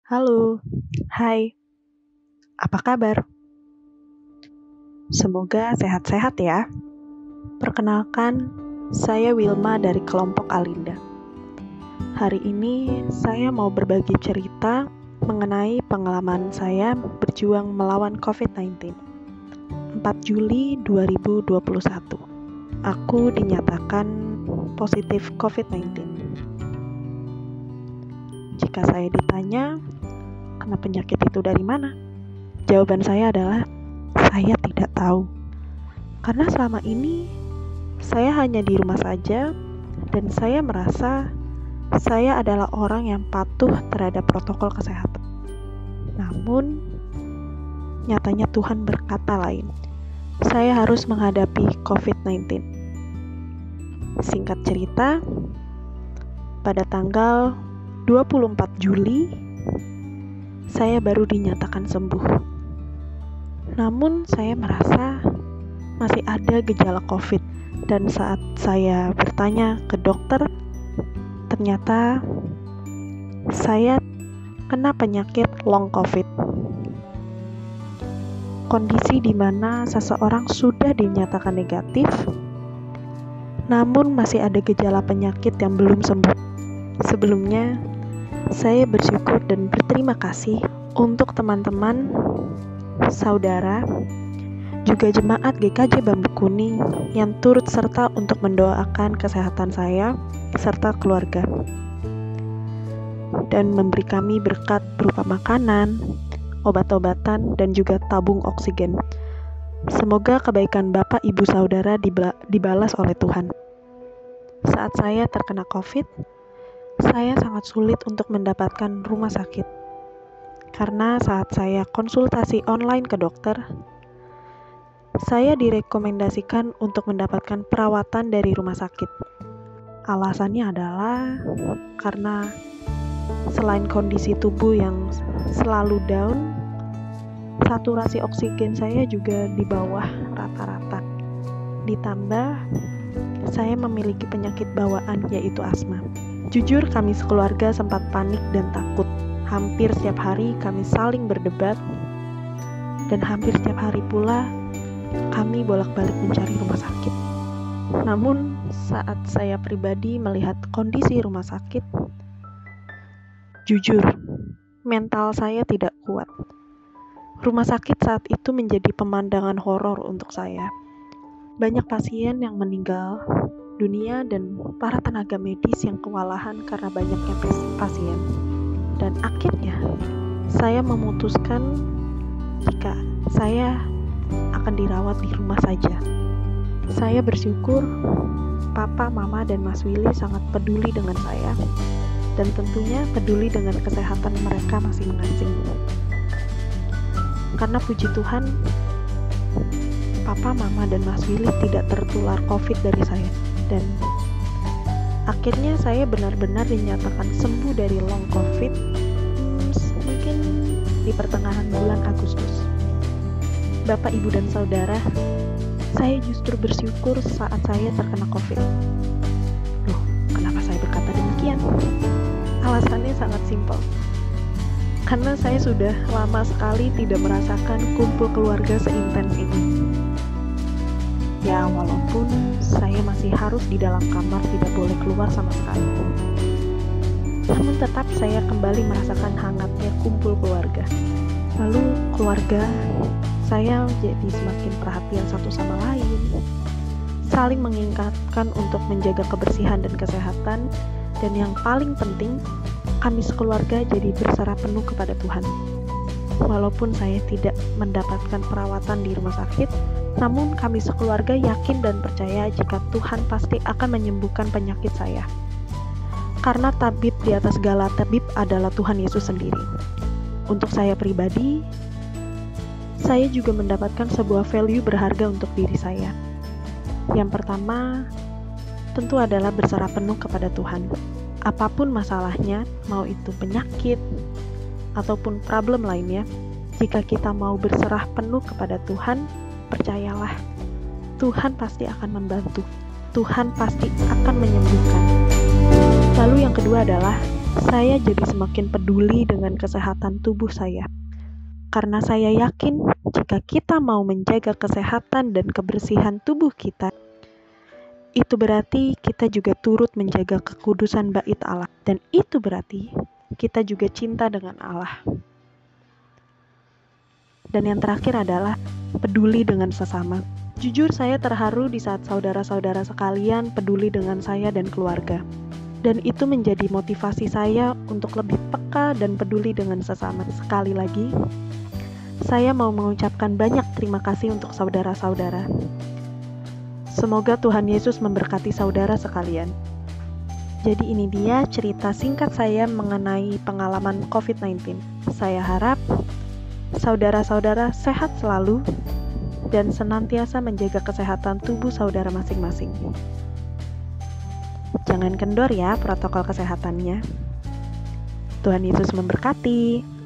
Halo, hai, apa kabar? Semoga sehat-sehat ya. Perkenalkan, saya Wilma dari kelompok Alinda. Hari ini saya mau berbagi cerita mengenai pengalaman saya berjuang melawan COVID-19. 4 Juli 2021, aku dinyatakan positif COVID-19. Jika saya ditanya, kena penyakit itu dari mana? Jawaban saya adalah, saya tidak tahu. Karena selama ini, saya hanya di rumah saja, dan saya merasa saya adalah orang yang patuh terhadap protokol kesehatan. Namun, nyatanya Tuhan berkata lain. Saya harus menghadapi COVID-19. Singkat cerita, pada tanggal 24 Juli, saya baru dinyatakan sembuh. Namun saya merasa masih ada gejala COVID, dan saat saya bertanya ke dokter, ternyata saya kena penyakit long COVID. Kondisi di mana seseorang sudah dinyatakan negatif, namun masih ada gejala penyakit yang belum sembuh. Sebelumnya, saya bersyukur dan berterima kasih untuk teman-teman, saudara, juga jemaat GKJ Bambu Kuning yang turut serta untuk mendoakan kesehatan saya serta keluarga dan memberi kami berkat berupa makanan, obat-obatan, dan juga tabung oksigen. Semoga kebaikan Bapak, Ibu, Saudara dibalas oleh Tuhan. Saat saya terkena COVID, saya sangat sulit untuk mendapatkan rumah sakit. Karena saat saya konsultasi online ke dokter, saya direkomendasikan untuk mendapatkan perawatan dari rumah sakit. Alasannya adalah karena selain kondisi tubuh yang selalu down, saturasi oksigen saya juga di bawah rata-rata. Ditambah, saya memiliki penyakit bawaan yaitu asma. Jujur, kami sekeluarga sempat panik dan takut. Hampir setiap hari kami saling berdebat, dan hampir setiap hari pula kami bolak-balik mencari rumah sakit. Namun, saat saya pribadi melihat kondisi rumah sakit, jujur, mental saya tidak kuat. Rumah sakit saat itu menjadi pemandangan horor untuk saya. Banyak pasien yang meninggal dunia dan para tenaga medis yang kewalahan karena banyaknya pasien. Dan akhirnya, saya memutuskan jika saya akan dirawat di rumah saja. Saya bersyukur Papa, Mama, dan Mas Willy sangat peduli dengan saya, dan tentunya peduli dengan kesehatan mereka masing-masing. Karena puji Tuhan, Papa, Mama, dan Mas Willy tidak tertular COVID dari saya, dan akhirnya saya benar-benar dinyatakan sembuh dari long COVID mungkin di pertengahan bulan Agustus. Bapak, Ibu, dan Saudara, saya justru bersyukur saat saya terkena COVID. Loh, kenapa saya berkata demikian? Alasannya sangat simpel. Karena saya sudah lama sekali tidak merasakan kumpul keluarga seintens ini. Ya, walaupun saya masih harus di dalam kamar, tidak boleh keluar sama sekali. Namun tetap saya kembali merasakan hangatnya kumpul keluarga. Lalu keluarga saya jadi semakin perhatian satu sama lain, saling mengingatkan untuk menjaga kebersihan dan kesehatan, dan yang paling penting, kami sekeluarga jadi berserah penuh kepada Tuhan. Walaupun saya tidak mendapatkan perawatan di rumah sakit, namun kami sekeluarga yakin dan percaya jika Tuhan pasti akan menyembuhkan penyakit saya. Karena tabib di atas segala tabib adalah Tuhan Yesus sendiri. Untuk saya pribadi, saya juga mendapatkan sebuah value berharga untuk diri saya. Yang pertama, tentu adalah berserah penuh kepada Tuhan. Apapun masalahnya, mau itu penyakit ataupun problem lainnya, jika kita mau berserah penuh kepada Tuhan, percayalah, Tuhan pasti akan membantu. Tuhan pasti akan menyembuhkan. Lalu yang kedua adalah saya jadi semakin peduli dengan kesehatan tubuh saya. Karena saya yakin jika kita mau menjaga kesehatan dan kebersihan tubuh kita, itu berarti kita juga turut menjaga kekudusan bait Allah. Dan itu berarti kita juga cinta dengan Allah. Dan yang terakhir adalah peduli dengan sesama. Jujur saya terharu di saat saudara-saudara sekalian peduli dengan saya dan keluarga. Dan itu menjadi motivasi saya untuk lebih peka dan peduli dengan sesama. Sekali lagi, saya mau mengucapkan banyak terima kasih untuk saudara-saudara. Semoga Tuhan Yesus memberkati saudara sekalian. Jadi ini dia cerita singkat saya mengenai pengalaman COVID-19. Saya harap saudara-saudara sehat selalu dan senantiasa menjaga kesehatan tubuh saudara masing-masing. Jangan kendor ya protokol kesehatannya. Tuhan Yesus memberkati.